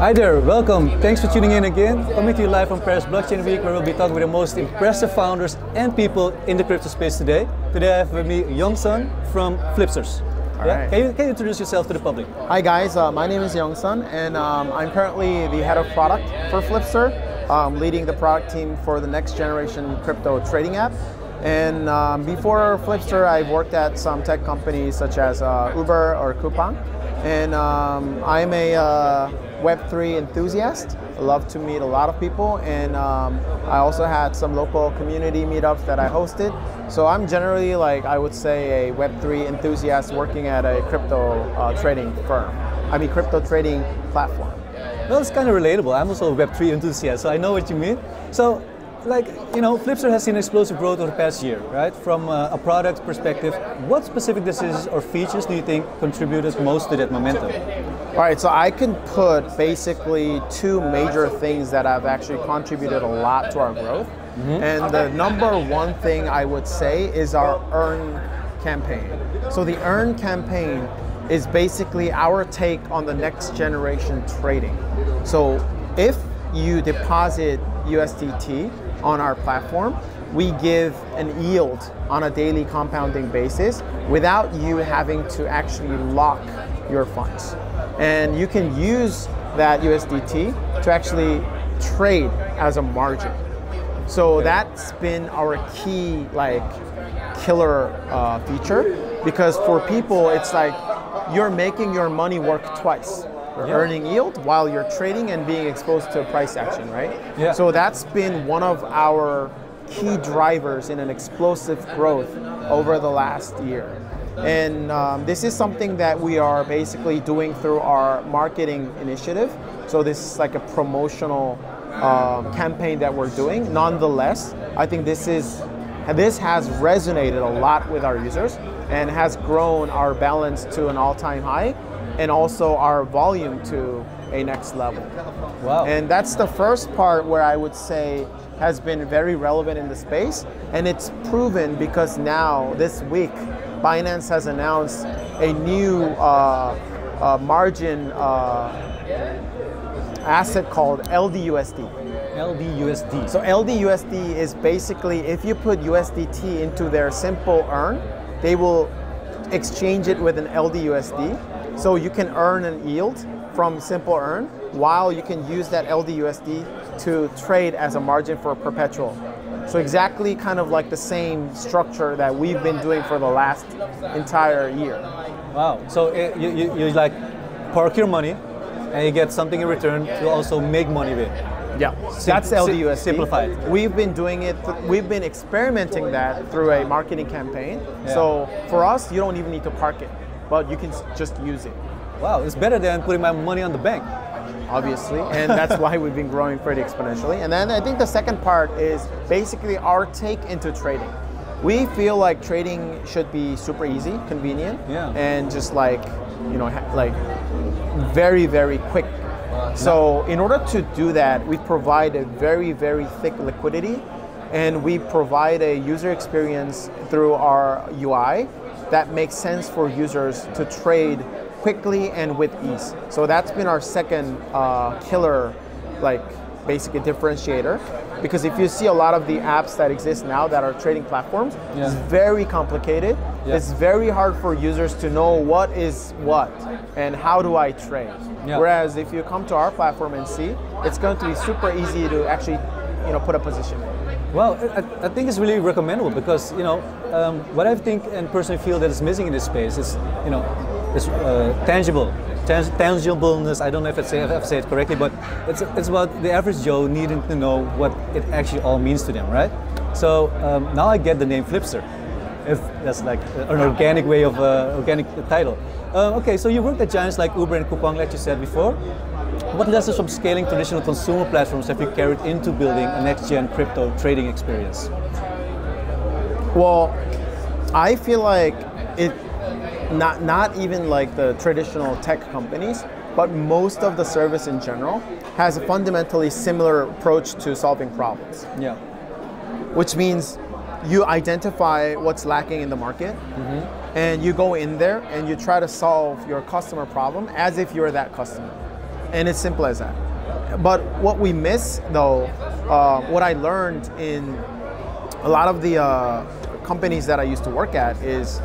Hi there, welcome. Thanks for tuning in again. Coming to you live from Paris Blockchain Week, where we'll be talking with the most impressive founders and people in the crypto space today. Today I have with me Youngsun from Flipsters. Right. Can you introduce yourself to the public? Hi guys, my name is Youngsun, and I'm currently the head of product for Flipster, leading the product team for the next generation crypto trading app. And before Flipster, I've worked at some tech companies such as Uber or Coupang. And I'm a Web3 enthusiast. I love to meet a lot of people, and I also had some local community meetups that I hosted. So I'm generally, like, I would say, a Web3 enthusiast working at a crypto trading firm. I mean, crypto trading platform. Well, it's kind of relatable. I'm also a Web3 enthusiast, so I know what you mean. So, like, you know, Flipster has seen explosive growth over the past year, right? From a product perspective, what specific decisions or features do you think contributed most to that momentum? All right, so I can put basically two major things that have actually contributed a lot to our growth. And the number one thing I would say is our Earn campaign. So the Earn campaign is basically our take on the next generation trading. So if you deposit USDT on our platform, we give an yield on a daily compounding basis without you having to actually lock your funds. And you can use that USDT to actually trade as a margin. So that's been our key, like, killer feature, because for people it's like you're making your money work twice. You're earning yield while you're trading and being exposed to price action, right? Yeah. So that's been one of our key drivers in an explosive growth over the last year. And this is something that we are basically doing through our marketing initiative. So this is like a promotional campaign that we're doing. Nonetheless, I think this has resonated a lot with our users and has grown our balance to an all-time high, and also our volume to a next level. Wow. And that's the first part where I would say has been very relevant in the space, and it's proven because now, this week, Binance has announced a new margin asset called LDUSD. LDUSD. So LDUSD is basically, if you put USDT into their simple earn, they will exchange it with an LDUSD. So you can earn an yield from simple earn, while you can use that LDUSD to trade as a margin for perpetual. So exactly kind of like the same structure that we've been doing for the last entire year. Wow. So you like park your money and you get something in return to also make money with. Yeah, that's LDUSD. Simplified. We've been doing it, we've been experimenting that through a marketing campaign. Yeah. So for us, you don't even need to park it, but you can just use it. Wow, it's better than putting my money on the bank. Obviously, and that's why we've been growing pretty exponentially. And then I think the second part is basically our take into trading. We feel like trading should be super easy, convenient, and just like, you know, like very, very quick. So in order to do that, we provide a very, very thick liquidity, and we provide a user experience through our UI that makes sense for users to trade quickly and with ease. So that's been our second killer, like, basically differentiator. Because if you see a lot of the apps that exist now that are trading platforms, it's very complicated. It's very hard for users to know what is what and how do I trade. Whereas if you come to our platform and see, it's going to be super easy to actually, you know, put a position in. Well, I think it's really recommendable because, you know, what I think and personally feel that is missing in this space is, you know, is tangibleness. I don't know if I say it correctly, but it's about the average Joe needing to know what it actually all means to them, right? So now I get the name Flipster, if that's like an organic way of organic title. Okay, so you worked at giants like Uber and Coupang, like you said before. What lessons from scaling traditional consumer platforms have you carried into building a next-gen crypto trading experience? Well, I feel like not even like the traditional tech companies, but most of the service in general has a fundamentally similar approach to solving problems. Yeah. Which means you identify what's lacking in the market, and you go in there and you try to solve your customer problem as if you're that customer. And it's simple as that. But what we miss, though, what I learned in a lot of the companies that I used to work at is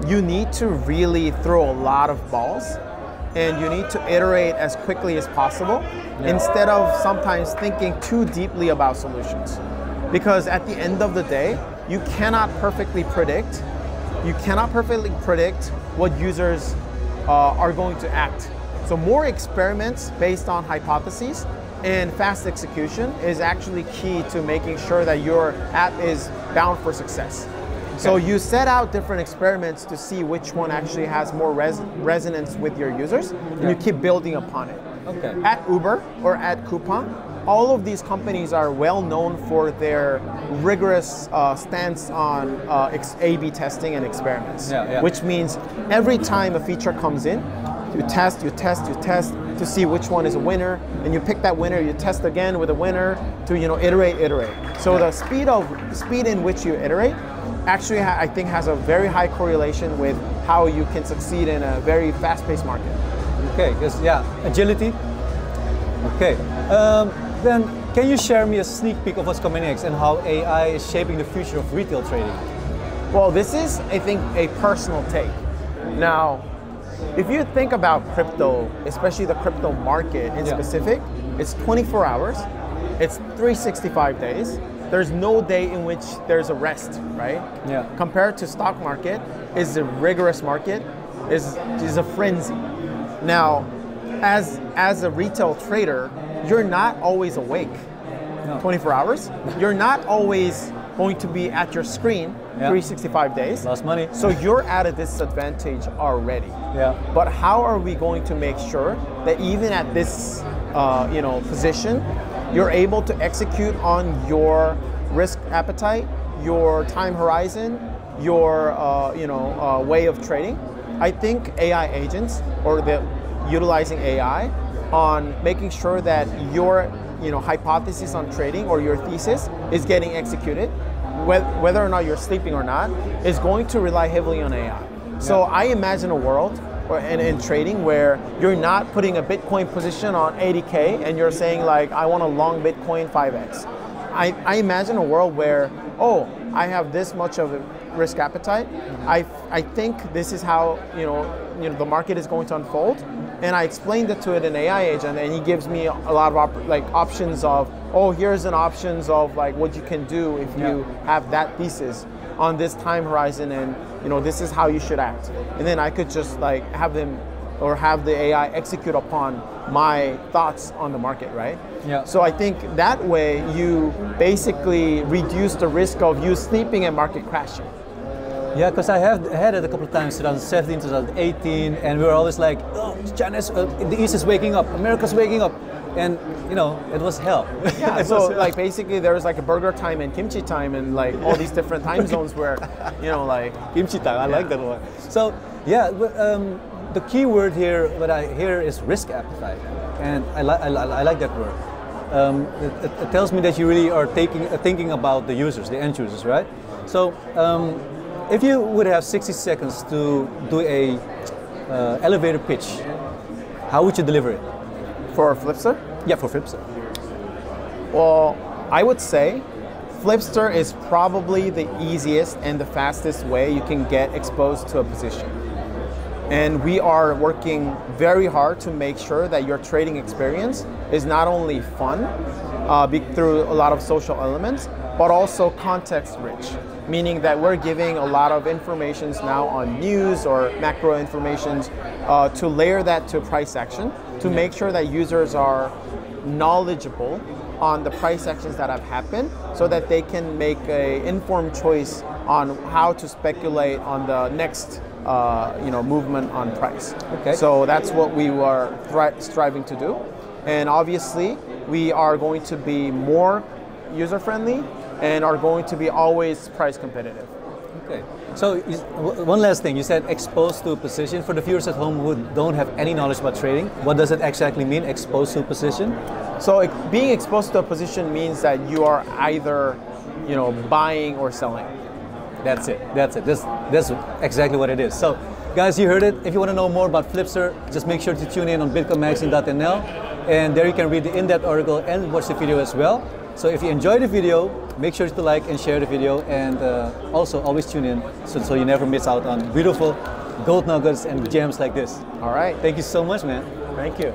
you need to really throw a lot of balls, and you need to iterate as quickly as possible instead of sometimes thinking too deeply about solutions. Because at the end of the day, you cannot perfectly predict what users are going to act. So more experiments based on hypotheses and fast execution is actually key to making sure that your app is bound for success. Okay. So you set out different experiments to see which one actually has more resonance with your users, and you keep building upon it. Okay. At Uber or at Coupang, all of these companies are well known for their rigorous stance on A/B testing and experiments, which means every time a feature comes in, you test to see which one is a winner, and you pick that winner, you test again with a winner to iterate. So the speed in which you iterate actually I think has a very high correlation with how you can succeed in a very fast-paced market. Okay, because agility. Okay, then can you share me a sneak peek of what's coming next and how AI is shaping the future of retail trading? Well, this is, I think, a personal take. Now, if you think about crypto, especially the crypto market in specific, it's 24 hours, it's 365 days. There's no day in which there's a rest, right? Yeah. Compared to stock market, is a rigorous market, is a frenzy. Now, as a retail trader, you're not always awake 24 hours. You're not always going to be at your screen 365 days. Lost money. So you're at a disadvantage already. Yeah. But how are we going to make sure that even at this position, you're able to execute on your risk appetite, your time horizon, your way of trading? I think AI agents or utilizing AI on making sure that your hypothesis on trading or your thesis is getting executed, whether or not you're sleeping or not, is going to rely heavily on AI. So I imagine a world in trading where you're not putting a Bitcoin position on 80K and you're saying like, I want to long Bitcoin 5x. I imagine a world where, I have this much of a risk appetite. I think this is how the market is going to unfold, and I explained it to it in AI agent, and he gives me a lot of options of, here's an options of like what you can do if you have that thesis on this time horizon, and this is how you should act. And then I could just like have the AI execute upon my thoughts on the market, right? Yeah. So I think that way you basically reduce the risk of you sleeping and market crashing. Yeah, because I had it a couple of times, 2017, 2018, and we were always like, China's, the East is waking up, America's waking up, and it was hell. Yeah, so like basically there was like a burger time and kimchi time and like all these different time zones where, like kimchi time. I like that one. So the key word here, what I hear is risk appetite, and I like that word. It tells me that you really are thinking about the users, the end users, right? So. If you would have 60 seconds to do a elevator pitch, how would you deliver it? For Flipster? Yeah, for Flipster. Well, I would say Flipster is probably the easiest and the fastest way you can get exposed to a position. And we are working very hard to make sure that your trading experience is not only fun through a lot of social elements, but also context rich. Meaning that we're giving a lot of informations now on news or macro informations to layer that to price action to make sure that users are knowledgeable on the price actions that have happened so that they can make an informed choice on how to speculate on the next movement on price. Okay. So that's what we are striving to do. And obviously we are going to be more user-friendly and are going to be always price competitive. Okay. So one last thing, you said exposed to a position. For the viewers at home who don't have any knowledge about trading, what does it exactly mean, exposed to a position? So being exposed to a position means that you are either buying or selling. That's it. That's exactly what it is. So Guys, you heard it. If you want to know more about Flipster, just make sure to tune in on bitcoinmagazine.nl, and there you can read the in-depth article and watch the video as well. So if you enjoyed the video, make sure to like and share the video, and also always tune in so you never miss out on beautiful gold nuggets and gems like this. All right. Thank you so much, man. Thank you.